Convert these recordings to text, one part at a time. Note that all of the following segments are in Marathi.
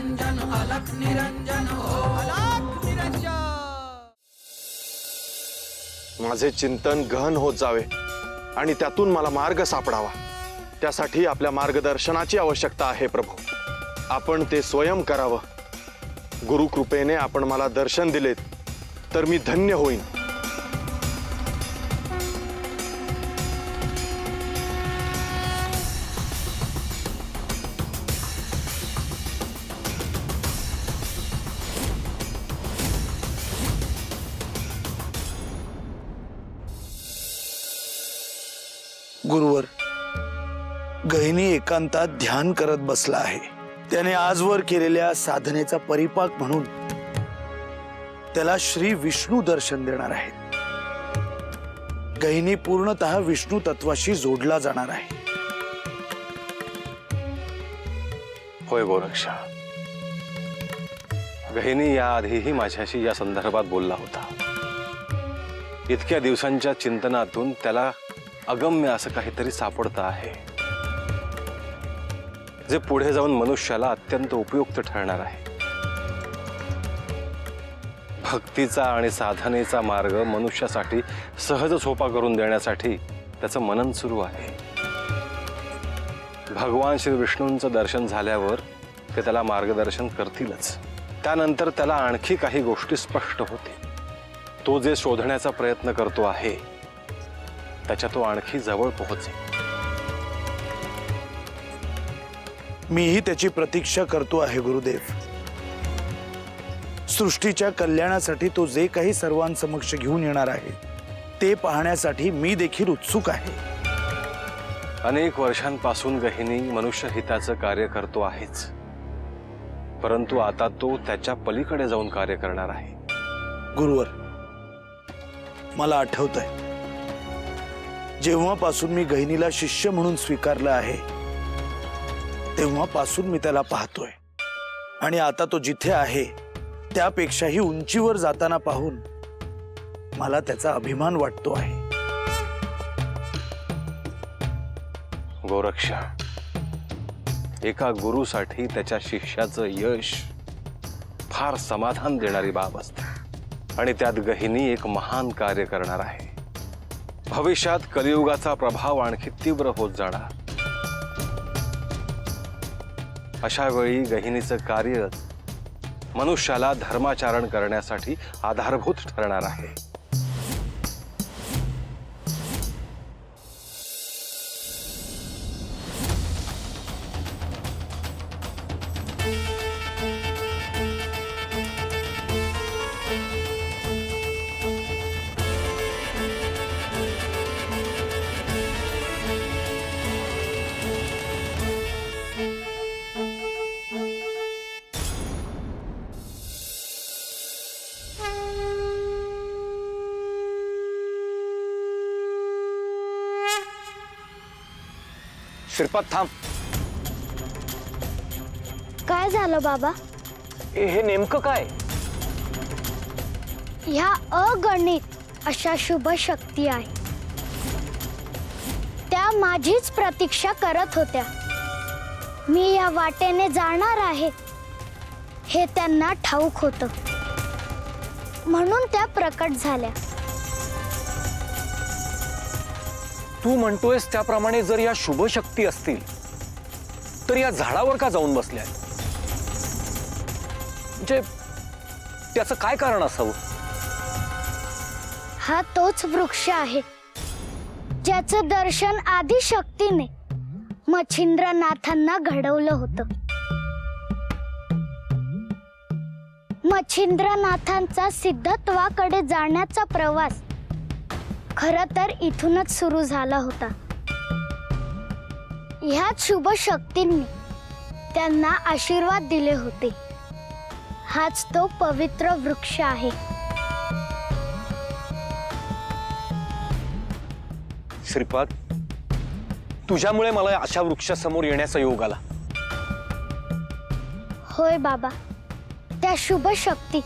निरंजन अलख निरंजन अलख निरंजन। माझे चिंतन गहन होत जावे आणि त्यातून मला मार्ग सापडावा, त्यासाठी आपल्या मार्गदर्शनाची आवश्यकता आहे प्रभू। आपण ते स्वयं करावं। गुरु कृपेने आपण मला दर्शन दिलेत तर मी धन्य होईन। गुरुवर, गहिनी एकांतात ध्यान करत बसला आहे। त्याने आजवर केलेल्या साधनेचा परिपाक म्हणून त्याला श्री विष्णू दर्शन देणार आहेत। गहिनी पूर्णतः विष्णू तत्वाशी जोडला जाणार आहे। होय गोरक्षा, गहिनी याआधीही माझ्याशी या संदर्भात बोलला होता। इतक्या दिवसांच्या चिंतनातून त्याला अगम्य असं काहीतरी सापडतं आहे, जे पुढे जाऊन मनुष्याला अत्यंत उपयुक्त ठरणार आहे। भक्तीचा आणि साधनेचा मार्ग मनुष्यासाठी सहज सोपा करून देण्यासाठी त्याचं मनन सुरू आहे। भगवान श्री विष्णूंचं दर्शन झाल्यावर ते त्याला मार्गदर्शन करतीलच। त्यानंतर त्याला आणखी काही गोष्टी स्पष्ट होतील। तो जे शोधण्याचा प्रयत्न करतो आहे त्याच्या तो आणखी जवळ पोहोचेल। मीही त्याची प्रतीक्षा करतो आहे गुरुदेव। सृष्टीच्या कल्याणासाठी तो जे काही सर्वांसमक्ष घेऊन येणार आहे ते पाहण्यासाठी मी देखील उत्सुक आहे। अनेक वर्षांपासून गहिनी मनुष्य हिताचं कार्य करतो आहेच, परंतु आता तो त्याच्या पलीकडे जाऊन कार्य करणार आहे। गुरुवर, मला आठवतंय जेव्हापासून मी गहिनीला शिष्य म्हणून स्वीकारलं आहे तेव्हापासून मी त्याला पाहतोय, आणि आता तो जिथे आहे त्यापेक्षाही उंचीवर जाताना पाहून मला त्याचा अभिमान वाटतो आहे। गोरक्षा, एका गुरुसाठी त्याच्या शिष्याचं यश फार समाधान देणारी बाब असते, आणि त्यात गहिनी एक महान कार्य करणार आहे। भविष्यात कलियुगाचा प्रभाव आणखी तीव्र होत जाणार। अशा वेळी गहिनीचं कार्य मनुष्याला धर्माचरण करण्यासाठी आधारभूत ठरणार आहे। श्रीपाद थांब। काय झालं बाबा? हे नेमकं काय? ह्या अगणित अशा शुभ शक्ती आहे, त्या माझीच प्रतीक्षा करत होत्या। मी या वाटेने जाणार आहे हे त्यांना ठाऊक होतं, म्हणून त्या प्रकट झाल्या। तू म्हणतोयस त्याप्रमाणे जर या शुभ शक्ती असतील तर या झाडावर का जाऊन बसल्या? म्हणजे त्याचं काय कारण असावं? हा तोच वृक्ष आहे ज्याचं दर्शन आदि शक्तीने मच्छिंद्रनाथांना घडवलं होतं। मच्छिंद्रनाथांचा सिद्धत्वाकडे जाण्याचा प्रवास खरं तर इथूनच सुरू झाला होता। ह्याच शुभ शक्तींनी त्यांना आशीर्वाद दिले होते। हाच तो पवित्र वृक्ष आहे। श्रीपाद, तुझ्यामुळे मला अशा वृक्षासमोर येण्याचा योग आला। होय बाबा, त्या शुभ शक्ती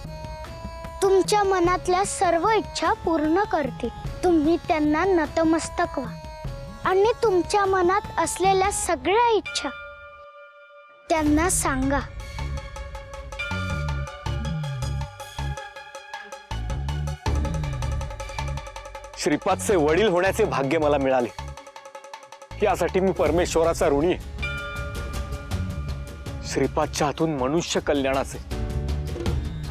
तुमच्या मनातल्या सर्व इच्छा पूर्ण करतील। तुम्ही त्यांना नतमस्तक व्हा आणि तुमच्या मनात असलेल्या सगळ्या इच्छा त्यांना सांगा। श्रीपादचे वडील होण्याचे भाग्य मला मिळाले, यासाठी मी परमेश्वराचा ऋणी आहे. श्रीपादच्या हातून मनुष्य कल्याणाचे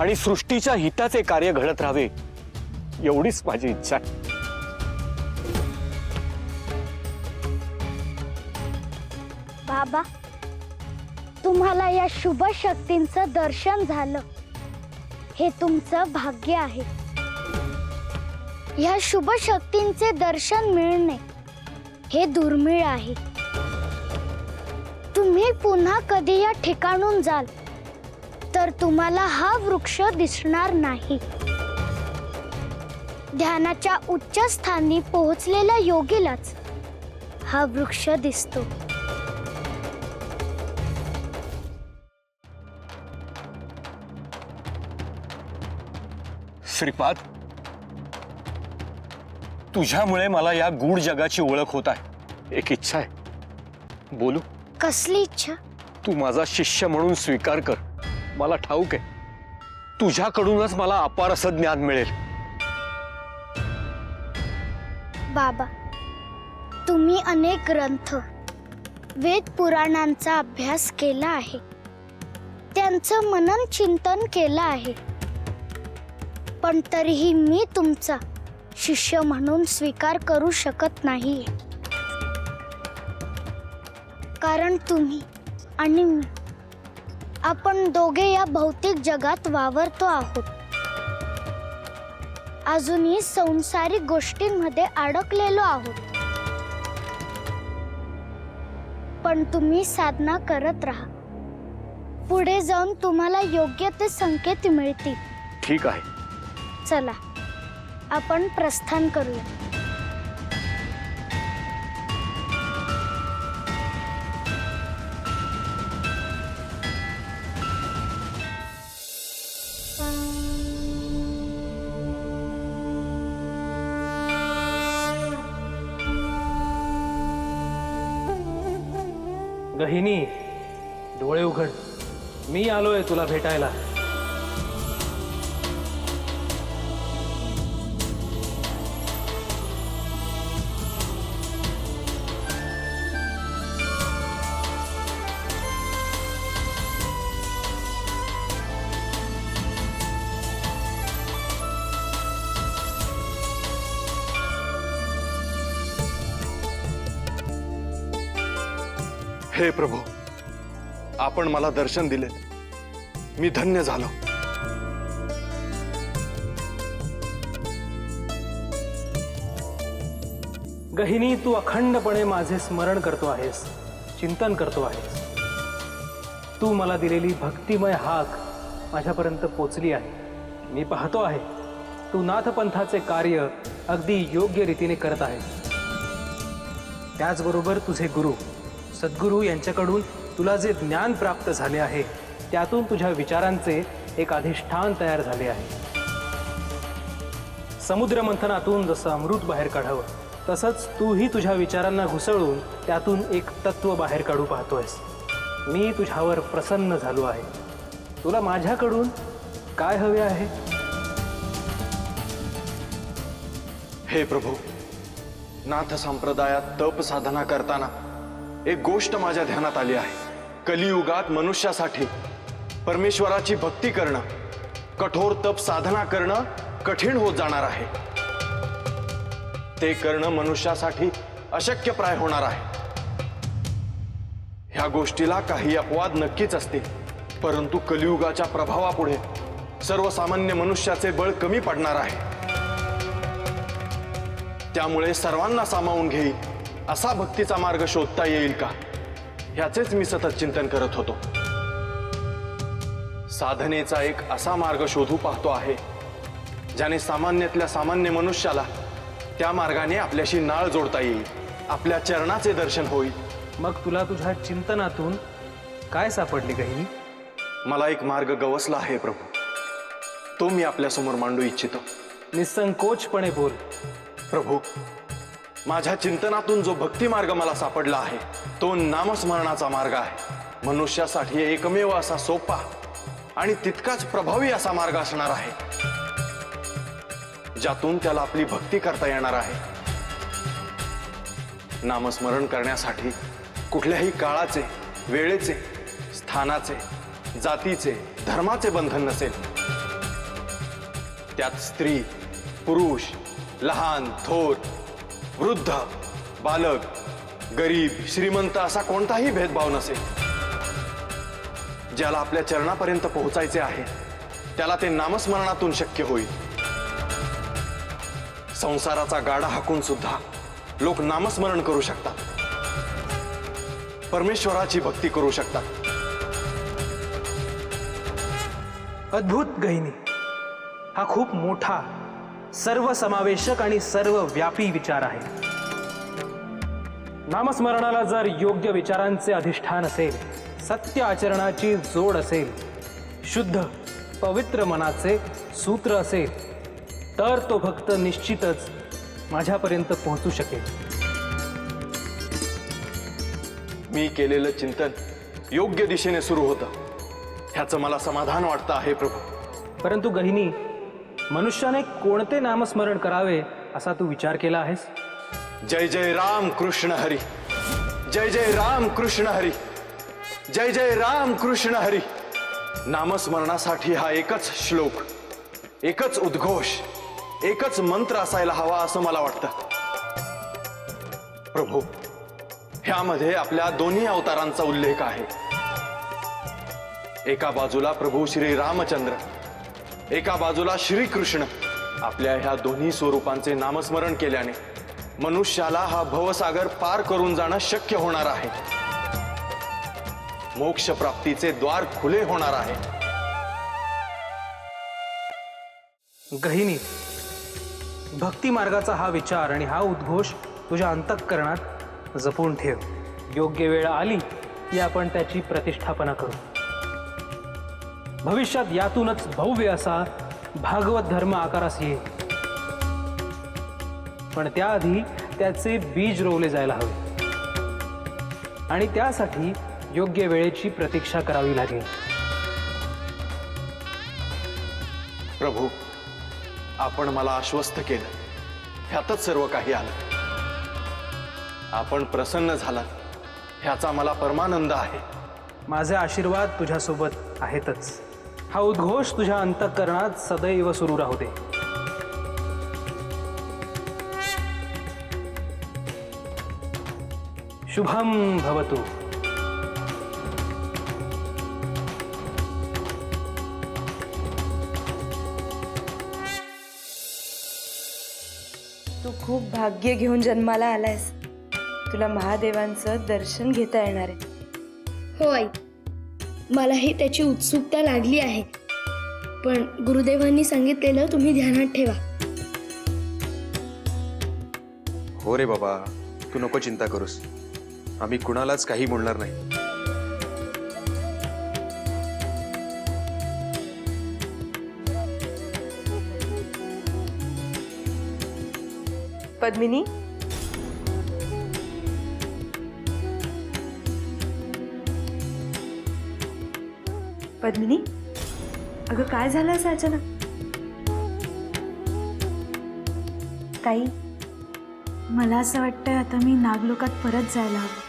आणि सृष्टीच्या हिताचे कार्य घडत राहावे, एवढीच माझी इच्छा आहे. बाबा, तुम्हाला या शुभ शक्तींचं दर्शन झालं, हे तुमचं भाग्य आहे. या शुभ शक्तींचे दर्शन मिळणे हे दुर्मिळ आहे. तुम्ही पुन्हा कधी या ठिकाणून जाल तर तुम्हाला हा वृक्ष दिसणार नाही. ध्यानाच्या उच्च स्थानी पोहोचलेल्या योगीलाच हा वृक्ष दिसतो. श्रीपाद, तुझ्यामुळे मला या गूढ जगाची ओळख होत आहे. एक इच्छा आहे, बोलू? कसली इच्छा? तू माझा शिष्य म्हणून स्वीकार कर. मला ठाऊक आहे, तुझ्याकडूनच मला अपार असं ज्ञान मिळेल. बाबा, तुम्ही अनेक ग्रंथ, वेद पुराणांचा अभ्यास केला आहे, त्यांचं मनन चिंतन केलं आहे, पण तरीही मी तुमचा शिष्य म्हणून स्वीकार करू शकत नाही. कारण तुम्ही आणि मी, आपण दोघे या भौतिक जगात वावरतो आहोत. अजूनही संसारिक गोष्टींमध्ये अडकलेलो आहोत. पण तुम्ही साधना करत राहा. पुढे जाऊन तुम्हाला योग्य ते संकेत मिळतील. ठीक आहे. चला, आपण प्रस्थान करूया. गहिनी, डोळे उघड. मी आलोय तुला भेटायला. हे प्रभू, आपण मला दर्शन दिले, मी धन्य झालो. गहिनी, तू अखंडपणे माझे स्मरण करतो आहेस, चिंतन करतो आहेस. तू मला दिलेली भक्तिमय हाक माझ्यापर्यंत पोचली आहे. मी पाहतो आहे, तू नाथपंथाचे कार्य अगदी योग्य रीतीने करत आहेस. त्याचबरोबर तुझे गुरु सद्गुरू यांच्याकडून तुला जे ज्ञान प्राप्त झाले आहे, त्यातून तुझ्या विचारांचे एक अधिष्ठान तयार झाले आहे. समुद्र मंथनातून जसं अमृत बाहेर काढावं, तसंच तूही तुझ्या विचारांना घुसळून त्यातून एक तत्व बाहेर काढू पाहतोयस. मी तुझ्यावर प्रसन्न झालो आहे. तुला माझ्याकडून काय हवे आहे? हे प्रभू, नाथ संप्रदायात तप साधना करताना एक गोष्ट माझ्या ध्यानात आली आहे. कलियुगात मनुष्यासाठी परमेश्वराची भक्ती करणं, कठोर तप साधना करणं कठीण होत जाणार आहे. ते करणं मनुष्यासाठी अशक्यप्राय होणार आहे. ह्या गोष्टीला काही अपवाद नक्कीच असतील, परंतु कलियुगाच्या प्रभावापुढे सर्वसामान्य मनुष्याचे बळ कमी पडणार आहे. त्यामुळे सर्वांना सामावून घेईल असा भक्तीचा मार्ग शोधता येईल का, ह्याचेच मी सतत चिंतन करत होतो. साधनेचा एक असा मार्ग शोधू पाहतो आहे, ज्याने सामान्यातल्या सामान्य मनुष्याला त्या मार्गाने आपल्याशी नाळ जोडता येईल, आपल्या चरणाचे दर्शन होईल. मग तुला तुझ्या चिंतनातून काय सापडले गहिनी? मला एक मार्ग गवसला आहे प्रभू, तो मी आपल्यासमोर मांडू इच्छितो. निसंकोचपणे बोल. प्रभू, माझ्या चिंतनातून जो भक्ती मार्ग मला सापडला आहे, तो नामस्मरणाचा मार्ग आहे. मनुष्यासाठी एकमेव असा सोपा आणि तितकाच प्रभावी असा मार्ग असणार आहे. ज्यातून त्याला आपली भक्ती करता येणार आहे. नामस्मरण करण्यासाठी कुठल्याही काळाचे, वेळेचे, स्थानाचे, जातीचे, धर्माचे बंधन नसेल. त्यात स्त्री, पुरुष, लहान, थोर, वृद्ध, बालक, गरीब, श्रीमंत असा कोणताही भेदभाव नसेल. ज्याला आपल्या चरणापर्यंत पोहोचायचे आहे त्याला ते नामस्मरणातून शक्य होईल. संसाराचा गाडा हाकून सुद्धा लोक नामस्मरण करू शकतात, परमेश्वराची भक्ती करू शकतात. अद्भुत गहिनी, हा खूप मोठा, सर्वसमावेशक आणि सर्वव्यापी विचार आहे. नामस्मरणाला जर योग्य विचारांचे अधिष्ठान असेल, सत्य आचरणाची जोड असेल, शुद्ध पवित्र मनाचे सूत्र असेल, तर तो भक्त निश्चितच माझ्यापर्यंत पोहोचू शकेल. मी केलेलं चिंतन योग्य दिशेने सुरू होतं, ह्याचं मला समाधान वाटतं आहे प्रभू. परंतु गहिनी, मनुष्याने कोणते नामस्मरण करावे असा तू विचार केला आहेस? जय जय राम कृष्ण हरी, जय जय राम कृष्ण हरी, जय जय राम कृष्ण हरी. नामस्मरणासाठी हा एकच श्लोक, एकच उद्घोष, एकच मंत्र असायला हवा असं मला वाटतं. प्रभू, ह्यामध्ये आपल्या दोन्ही अवतारांचा उल्लेख आहे. एका बाजूला प्रभू श्री रामचंद्र, एका बाजूला श्री कृष्ण. आपल्या ह्या दोन्ही स्वरूपांचे नामस्मरण केल्याने मनुष्याला हा भवसागर पार करून जाणं शक्य होणार आहे. मोक्ष प्राप्तीचे द्वार खुले होणार आहे. गहिनी, भक्ती मार्गाचा हा विचार आणि हा उद्घोष तुझ्या अंतःकरणात जपून ठेव. योग्य वेळ आली की आपण त्याची प्रतिष्ठापना करू. भविष्यात यातूनच भव्य असा भागवत धर्म आकारास येईल, पण त्याआधी त्याचे बीज रोवले जायला हवे आणि त्यासाठी योग्य वेळेची प्रतीक्षा करावी लागेल. प्रभू, आपण मला आश्वस्त केलं, ह्यातच सर्व काही आलं. आपण प्रसन्न झालात ह्याचा मला परमानंद आहे. माझे आशीर्वाद तुझ्यासोबत आहेतच. हा उद्घोष तुझ्या अंतःकरणात सदैव सुरू राहू दे. शुभम भवतु. तू खूप भाग्य घेऊन जन्माला आलायस. तुला महादेवांचं दर्शन घेता येणार आहे. हो आई, मलाही त्याची उत्सुकता लागली आहे. पण गुरुदेवांनी सांगितलेलं तुम्ही ध्यानात ठेवा. हो रे बाबा, तू नको चिंता करूस. आम्ही कुणालाच काही बोलणार नाही. पद्मिनी, पद्मिनी, अगं काय झालं असं अचानक? ताई, मला असं वाटतंय आता मी नागलोकात परत जायला हवं.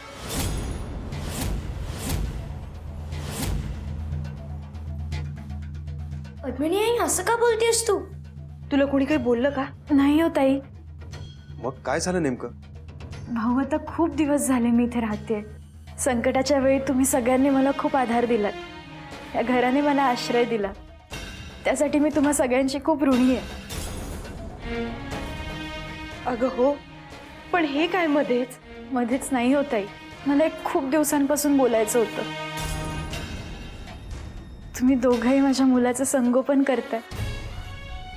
पद्मिनी आई, असं का बोलतेस तू? तुला कोणी काही बोललं का? नाही हो ताई, मग काय झालं नेमकं? भाऊ आता खूप दिवस झाले मी इथे राहते. संकटाच्या वेळी तुम्ही सगळ्यांनी मला खूप आधार दिलात. या घराने मला आश्रय दिला, त्यासाठी मी तुम्हा सगळ्यांची खूप ऋणी आहे. अगं हो, पण हे काय मध्येच? मध्येच नाही हो ताई, मला एक खूप दिवसांपासून बोलायचं होतं. तुम्ही दोघंही माझ्या मुलाचं संगोपन करताय,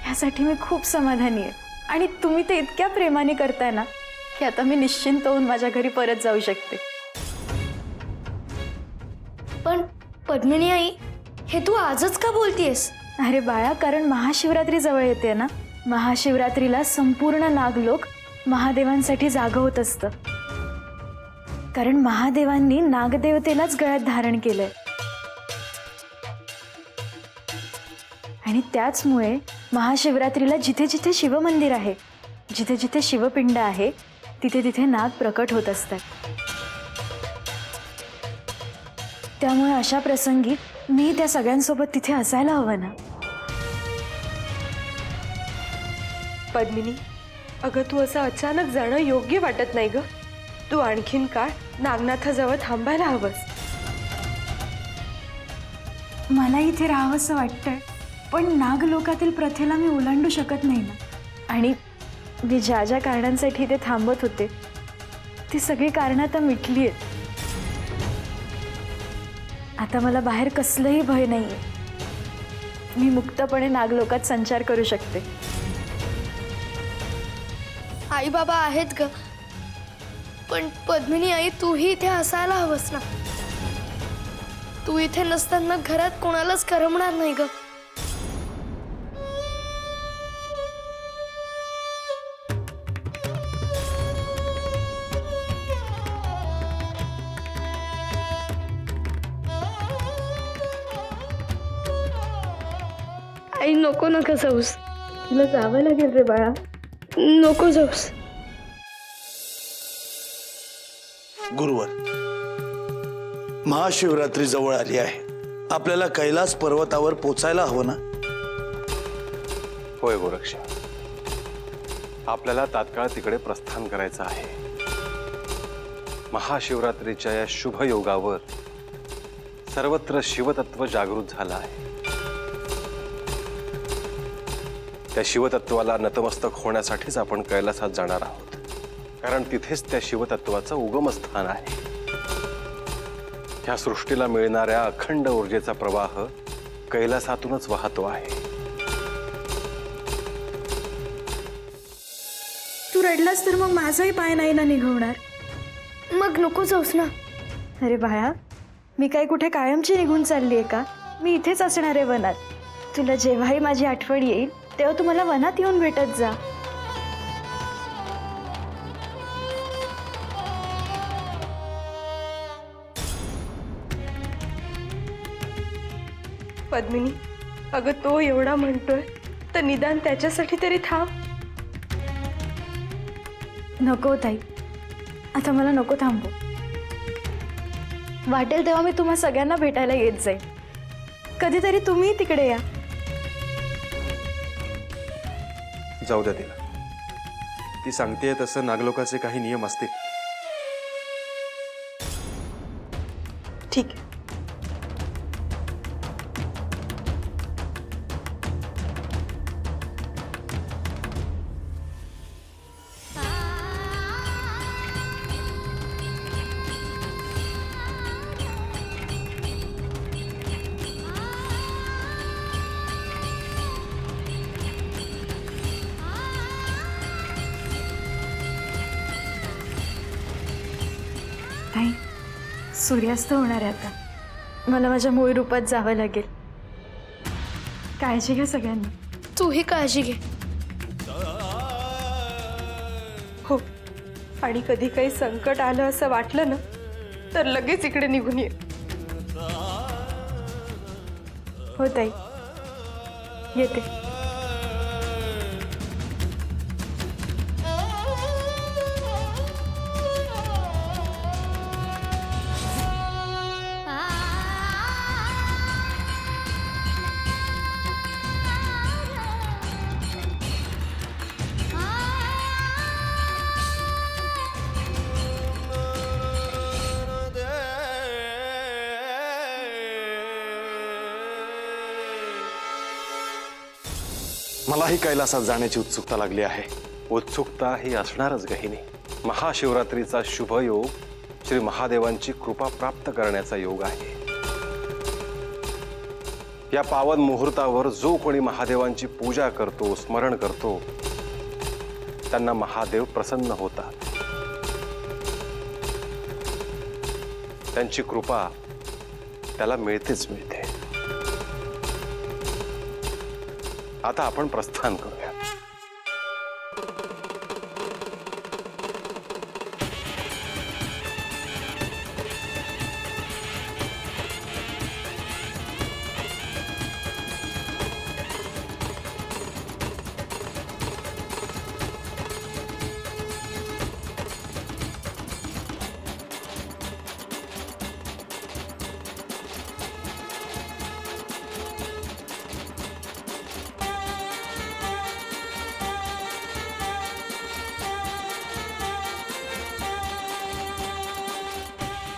ह्यासाठी मी खूप समाधानी आहे. आणि तुम्ही ते इतक्या प्रेमाने करताय ना की आता मी निश्चिंत होऊन माझ्या घरी परत जाऊ शकते. पण पद्मिनी आई, हे तू आजच का बोलतेस? अरे बाळा, कारण महाशिवरात्री जवळ येते ना. महाशिवरात्रीला संपूर्ण नागलोक महादेवांसाठी जागं होत असतं. कारण महादेवांनी नागदेवतेलाच गळ्यात धारण केलंय आणि त्याचमुळे महाशिवरात्रीला जिथे जिथे शिवमंदिर आहे, जिथे जिथे शिवपिंड आहे, तिथे तिथे नाग प्रकट होत असतात. त्यामुळे अशा प्रसंगी मी त्या सगळ्यांसोबत तिथे असायला हवं ना. पद्मिनी, अगं तू असं अचानक जाणं योग्य वाटत नाही ग. तू आणखीन काळ नागनाथाजवळ थांबायला हवंस. मला इथे राहावंसं वाटतंय, पण नागलोकातील प्रथेला मी ओलांडू शकत नाही ना. आणि मी ज्या ज्या कारणांसाठी इथे थांबत होते ती सगळी कारणं आता मिटली आहेत. आता मला बाहेर कसलंही भय नाहीये. मी मुक्तपणे नागलोकात संचार करू शकते. आई बाबा आहेत ग, पण पद्मिनी आई तूही इथे असायला हवंस ना. तू इथे नसताना घरात कोणालाच करमणार नाही ग. आई नको नका जाऊस. तुला जावं लागेल रे बाळा. नको जाऊस. गुरुवर, महाशिवरात्री जवळ आली आहे. आपल्याला कैलास पर्वतावर पोचायला हवं ना. होय गोरक्ष, आपल्याला तात्काळ तिकडे प्रस्थान करायचं आहे. महाशिवरात्रीच्या या शुभ योगावर सर्वत्र शिवतत्व जागृत झालं आहे. त्या शिवतत्वाला नतमस्तक होण्यासाठीच आपण कैलासात जाणार आहोत, कारण तिथेच त्या शिवतत्वाचं उगमस्थान आहे. ह्या सृष्टीला मिळणाऱ्या अखंड ऊर्जेचा प्रवाह कैलासातूनच वाहतो आहे. तू रडलास तर मग माझाही पाय नाही ना निघवणार. मग नको जाऊस ना. अरे बाळा, मी काय कुठे कायमची निघून चालली आहे का? मी इथेच असणार आहे वनात. तुला जेव्हाही माझी आठवण येईल तेव्हा तू मला वनात येऊन भेटत जा. पद्मिनी, अगं तो एवढा म्हणतोय तर निदान त्याच्यासाठी तरी थांब. नको ताई, आता मला नको थांबू. वाटेल तेव्हा मी तुम्हा सगळ्यांना भेटायला येत जाईल. कधीतरी तुम्ही तिकडे या. जाऊ द्या तिला. ती सांगतेय तसं नागलोकाचे काही नियम असतील. ठीक आहे. ताई, सूर्यास्त होणार आहे आता. मला माझ्या मूळ रूपात जावं लागेल. काळजी घ्या सगळ्यांनी. तूही काळजी घे. हो, आणि कधी काही संकट आलं असं वाटलं ना तर लगेच इकडे निघून ये. हो ताई, येते. मलाही कैलासात जाण्याची उत्सुकता लागली आहे. उत्सुकता ही असणारच गहिनी. महाशिवरात्रीचा शुभ योग श्री महादेवांची कृपा प्राप्त करण्याचा योग आहे. या पावन मुहूर्तावर जो कोणी महादेवांची पूजा करतो, स्मरण करतो, त्यांना महादेव प्रसन्न होतात. त्यांची कृपा त्याला मिळतेच मिळते. आता आपण प्रस्थान करूया.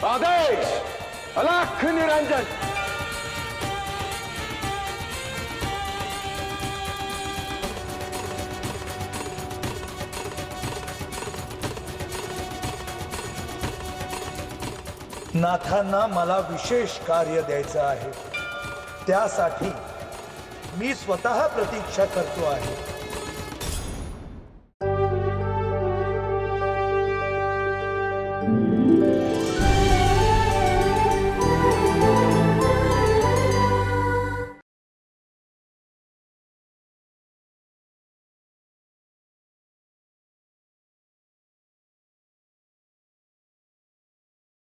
आदेश अलख निरंजन. नाथांना मला विशेष कार्य द्यायचं आहे. त्यासाठी मी स्वतः प्रतीक्षा करतो आहे.